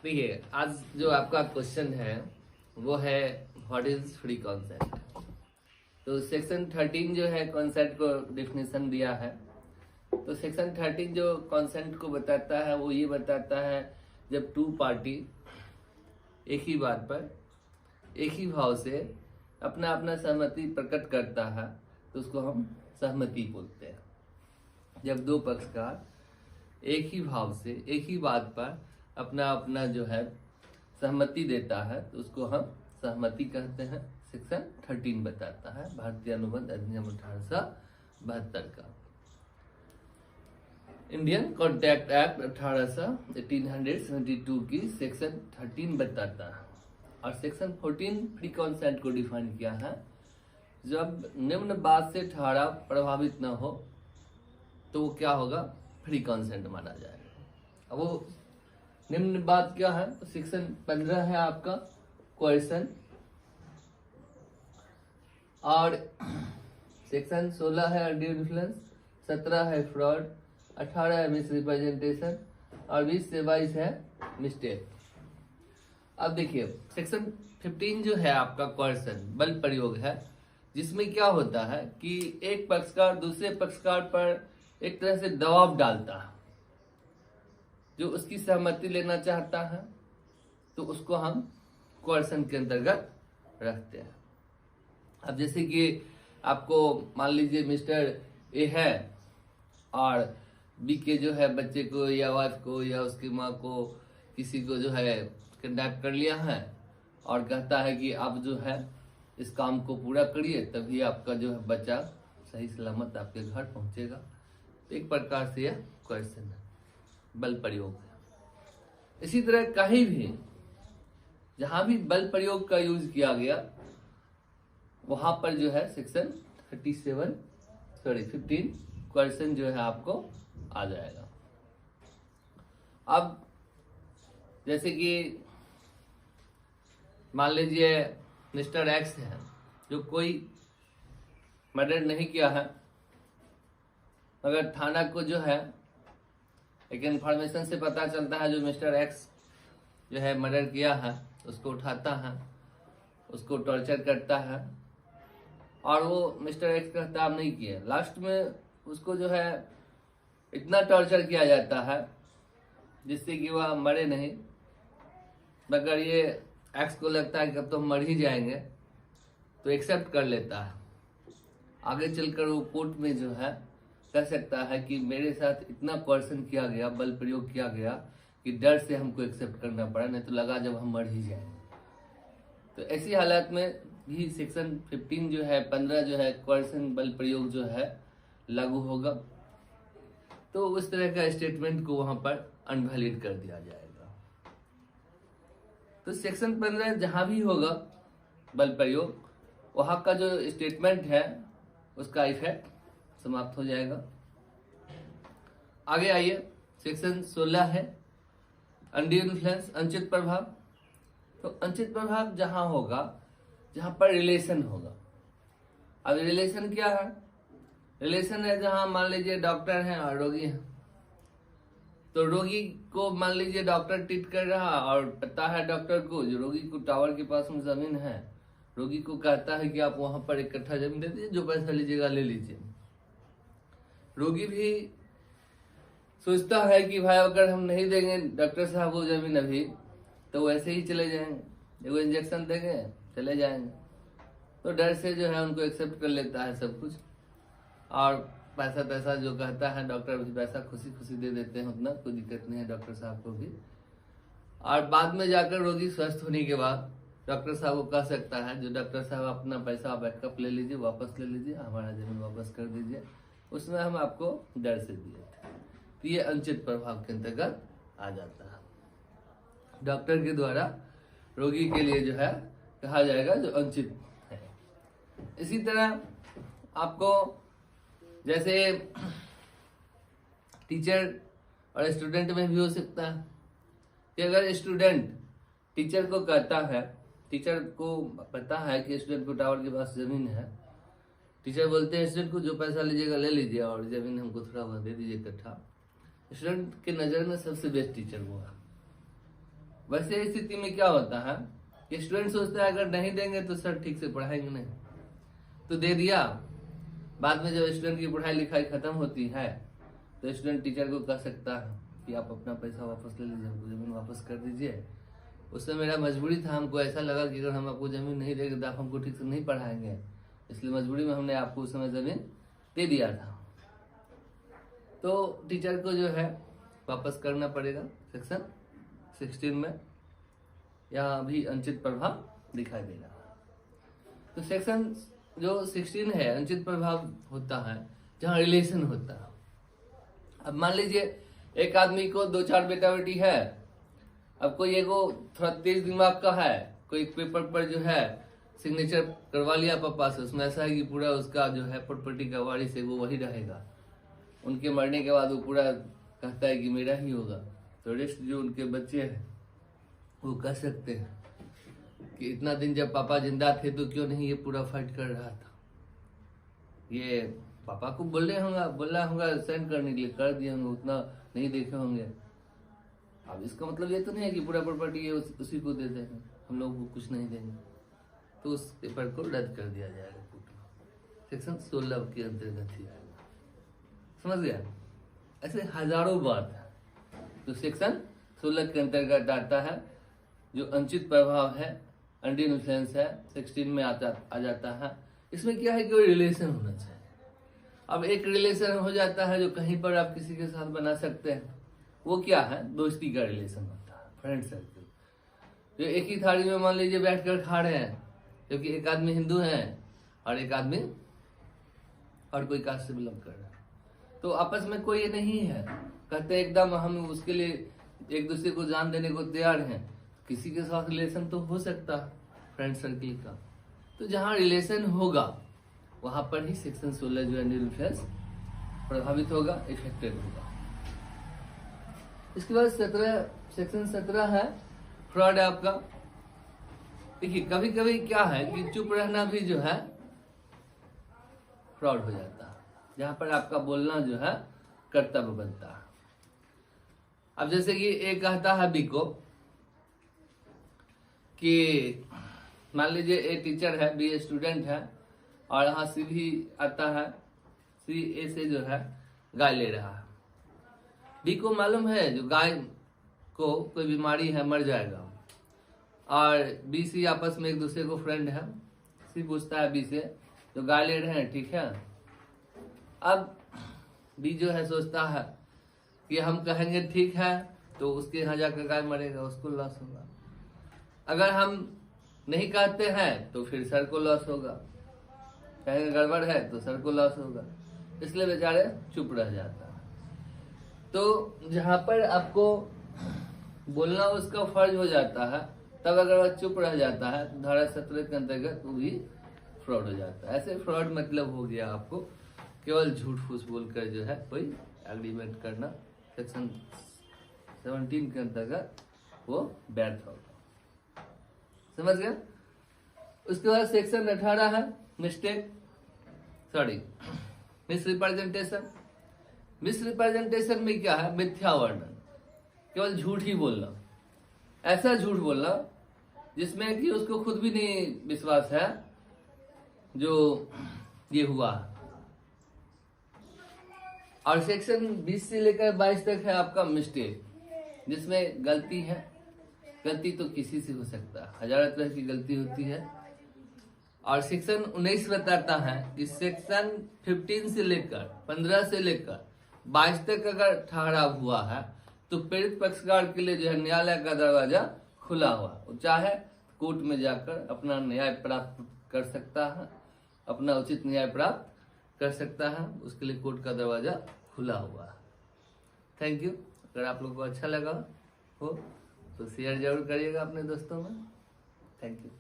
देखिए, आज जो आपका क्वेश्चन है वो है व्हाट इज फ्री कॉन्सेप्ट। तो सेक्शन 13 जो है कॉन्सेप्ट को डेफिनेशन दिया है। तो सेक्शन 13 जो कॉन्सेप्ट को बताता है वो ये बताता है जब टू पार्टी एक ही बात पर एक ही भाव से अपना अपना सहमति प्रकट करता है तो उसको हम सहमति बोलते हैं। जब दो पक्षकार एक ही भाव से एक ही बात पर अपना अपना जो है सहमति देता है तो उसको हम सहमति कहते हैं। सेक्शन 13 बताता है भारतीय अनुबंध अधिनियम 1872 का। इंडियन कॉन्ट्रैक्ट एक्ट 1872 की सेक्शन 13 बताता है। और सेक्शन 14 फ्री कॉन्सेंट को डिफाइन किया है। जब निम्न बात से ठहराव प्रभावित न हो तो वो क्या होगा, फ्री कॉन्सेंट माना जाएगा। अब वो निम्न बात क्या है, तो सेक्शन 15 है आपका कोएर्सन, और सेक्शन 16 है अनड्यू इन्फ्लुएंस, 17 है फ्रॉड, 18 है मिसरिप्रेजेंटेशन और 20 से 22 है मिस्टेक। अब देखिए सेक्शन 15 जो है आपका कोएर्सन बल प्रयोग है, जिसमें क्या होता है कि एक पक्षकार दूसरे पक्षकार पर एक तरह से दबाव डालता है, जो उसकी सहमति लेना चाहता है तो उसको हम कोएर्सन के अंतर्गत रखते हैं। अब जैसे कि आपको मान लीजिए मिस्टर ए है और बी के जो है बच्चे को या वाइफ को या उसकी माँ को किसी को जो है किडनैप कर लिया है और कहता है कि आप जो है इस काम को पूरा करिए तभी आपका जो है बच्चा सही सलामत आपके घर पहुंचेगा। तो एक प्रकार से यह कोएर्सन है, बल प्रयोग है। इसी तरह कहीं भी जहां भी बल प्रयोग का यूज किया गया वहां पर जो है सेक्शन 15 कोएर्सन जो है आपको आ जाएगा। अब जैसे कि मान लीजिए मिस्टर एक्स है जो कोई मर्डर नहीं किया है, मगर थाना को जो है एक इन्फॉर्मेशन से पता चलता है जो मिस्टर एक्स जो है मर्डर किया है, उसको उठाता है, उसको टॉर्चर करता है और वो मिस्टर एक्स कहता है आप नहीं किए। लास्ट में उसको जो है इतना टॉर्चर किया जाता है जिससे कि वह मरे नहीं, मगर ये एक्स को लगता है कि अब तो हम मर ही जाएंगे, तो एक्सेप्ट कर लेता है। आगे चलकर वो कोर्ट में जो है कह सकता है कि मेरे साथ इतना कोएर्सन किया गया, बल प्रयोग किया गया कि डर से हमको एक्सेप्ट करना पड़ा, नहीं तो लगा जब हम मर ही जाएंगे। तो ऐसी हालत में भी सेक्शन 15 जो है 15 जो है कोएर्सन बल प्रयोग जो है लागू होगा। तो उस तरह का स्टेटमेंट को वहां पर अनवैलिड कर दिया जाएगा। तो सेक्शन 15 जहां भी होगा बल प्रयोग, वहां का जो स्टेटमेंट है उसका इफेक्ट समाप्त हो जाएगा। आगे आइए, सेक्शन 16 है अनड्यू इन्फ्लुएंस, अनुचित प्रभाव। तो अनुचित प्रभाव जहां होगा जहां पर रिलेशन होगा। अब रिलेशन क्या है, रिलेशन है जहां मान लीजिए डॉक्टर है और रोगी है। तो रोगी को मान लीजिए डॉक्टर ट्रीट कर रहा और पता है डॉक्टर को जो रोगी को टावर के पास में जमीन है, रोगी को कहता है कि आप वहां पर 1 कट्ठा जमीन दे दीजिए, जो पैसा लीजिएगा ले लीजिए। रोगी भी सोचता है कि भाई अगर हम नहीं देंगे डॉक्टर साहब वो जमीन अभी तो वैसे ही चले जाएंगे, एगो इंजेक्शन देंगे चले जाएंगे। तो डर से जो है उनको एक्सेप्ट कर लेता है सब कुछ, और पैसा तैसा जो कहता है डॉक्टर भी पैसा खुशी खुशी दे देते हैं, उतना कोई दिक्कत नहीं है डॉक्टर साहब को भी। और बाद में जाकर रोगी स्वस्थ होने के बाद डॉक्टर साहब को कह सकता है जो डॉक्टर साहब अपना पैसा बैकअप ले लीजिए, वापस ले लीजिए, हमारा जमीन वापस कर दीजिए, उसमें हम आपको डर से दिए थे। तो ये अनुचित प्रभाव के अंतर्गत आ जाता है। डॉक्टर के द्वारा रोगी के लिए जो है कहा जाएगा जो अनुचित है। इसी तरह आपको जैसे टीचर और स्टूडेंट में भी हो सकता है कि अगर स्टूडेंट टीचर को कहता है, टीचर को पता है कि स्टूडेंट को टावर के पास जमीन है, टीचर बोलते हैं स्टूडेंट को जो पैसा लीजिएगा ले लीजिए और जमीन हमको थोड़ा बहुत दे दीजिए इकट्ठा। स्टूडेंट के नज़र में सबसे बेस्ट टीचर वो है, वैसे स्थिति में क्या होता है कि स्टूडेंट सोचता है अगर नहीं देंगे तो सर ठीक से पढ़ाएंगे नहीं, तो दे दिया। बाद में जब स्टूडेंट की पढ़ाई लिखाई खत्म होती है तो स्टूडेंट टीचर को कह सकता है कि आप अपना पैसा वापस ले लीजिए, हमको जमीन वापस कर दीजिए। उससे मेरा मजबूरी था, हमको ऐसा लगा कि अगर हम आपको जमीन नहीं देंगे तो आप हमको ठीक से नहीं पढ़ाएंगे, इसलिए मजबूरी में हमने आपको उस समय जमीन दे दिया था। तो टीचर को जो है वापस करना पड़ेगा। सेक्शन 16 में यहाँ भी अनुचित प्रभाव दिखाई देगा। तो सेक्शन जो 16 है अनुचित प्रभाव होता है जहाँ रिलेशन होता है। अब मान लीजिए एक आदमी को 2-4 बेटा बेटी है। अब कोई एगो थोड़ा तेज दिमाग का है, कोई पेपर पर जो है सिग्नेचर करवा लिया पापा से, उसमें ऐसा है कि पूरा उसका जो है प्रॉपर्टी का वारिस है वो वही रहेगा। उनके मरने के बाद वो पूरा कहता है कि मेरा ही होगा। तो रेस्ट जो उनके बच्चे हैं वो कह सकते हैं कि इतना दिन जब पापा जिंदा थे तो क्यों नहीं ये पूरा फाइट कर रहा था। ये पापा को बोला होगा सेंड करने के लिए, कर दिए होंगे, उतना नहीं देखे होंगे। अब इसका मतलब ये तो नहीं है कि पूरा प्रॉपर्टी ये उसी को दे देंगे, हम लोग को कुछ नहीं देंगे। तो उस पेपर को रद्द कर दिया जाएगा कोर्ट में। सेक्शन 16 के अंतर्गत ही आएगा। समझ गया? ऐसे हजारों बात है तो सेक्शन 16 के अंतर्गत आता है। जो अनुचित प्रभाव है, अनड्यू इन्फ्लुएंस है, 16 में आ जाता है। इसमें क्या है कि रिलेशन होना चाहिए। अब एक रिलेशन हो जाता है जो कहीं पर आप किसी के साथ बना सकते हैं, वो क्या है? दोस्ती का रिलेशन होता है, फ्रेंड सर्कल। जो एक ही थाली में मान लीजिए बैठ कर खा रहे हैं, क्योंकि एक आदमी हिंदू है और एक आदमी और कोई कास्ट से बिलोंग कर रहा है, तो आपस में कोई ये नहीं है, कहते एकदम हम उसके लिए एक दूसरे को जान देने को तैयार हैं। किसी के साथ रिलेशन तो हो सकता है फ्रेंड सर्कल का। तो जहाँ रिलेशन होगा वहां पर ही सेक्शन 16 जो अनड्यू इन्फ्लुएंस प्रभावित होगा, इफेक्टेड होगा। इसके बाद सेक्शन 17 है फ्रॉड है आपका। देखिए कभी कभी क्या है कि चुप रहना भी जो है फ्रॉड हो जाता है, जहां पर आपका बोलना जो है कर्तव्य बनता है। अब जैसे कि एक कहता है बी को कि मान लीजिए ए टीचर है, बी स्टूडेंट है, और यहाँ सी भी आता है, सी ए से जो है गाय ले रहा है। बी को मालूम है जो गाय को कोई बीमारी है, मर जाएगा, और बी सी आपस में एक दूसरे को फ्रेंड है। सी पूछता है बी से जो गाय ले रहे हैं ठीक है। अब बी जो है सोचता है कि हम कहेंगे ठीक है तो उसके यहाँ जाकर गाय मरेगा, उसको लॉस होगा। अगर हम नहीं कहते हैं तो फिर सर को लॉस होगा, कहेंगे गड़बड़ है तो सर को लॉस होगा, इसलिए बेचारे चुप रह जाता है। तो जहां पर आपको बोलना उसका फर्ज हो जाता है, तब अगर वह चुप रह जाता है तो धारा 17 के अंतर्गत वो भी फ्रॉड हो जाता है। ऐसे फ्रॉड मतलब हो गया आपको केवल झूठ फूस बोलकर जो है कोई एग्रीमेंट करना। सेक्शन 17 के अंतर्गत वो व्यर्थ होगा। समझ गया? उसके बाद सेक्शन 18 है मिसरिप्रेजेंटेशन। मिसरिप्रेजेंटेशन में क्या है? मिथ्या वर्णन, केवल झूठ ही बोलना। ऐसा झूठ बोलना जिसमें कि उसको खुद भी नहीं विश्वास है जो ये हुआ। और सेक्शन 20 से लेकर 22 तक है आपका मिस्टेक, जिसमें गलती है। गलती तो किसी से हो सकता है, हजारों तरह की गलती होती है। और सेक्शन 19 बताता है कि सेक्शन 15 से लेकर 15 से लेकर 22 तक अगर ठहराव हुआ है तो पीड़ित पक्षकार के लिए जो है न्यायालय का दरवाजा खुला हुआ, वो चाहे कोर्ट में जाकर अपना न्याय प्राप्त कर सकता है, अपना उचित न्याय प्राप्त कर सकता है, उसके लिए कोर्ट का दरवाजा खुला हुआ है। Thank you. अगर आप लोगों को अच्छा लगा हो तो शेयर जरूर करिएगा अपने दोस्तों में। Thank you.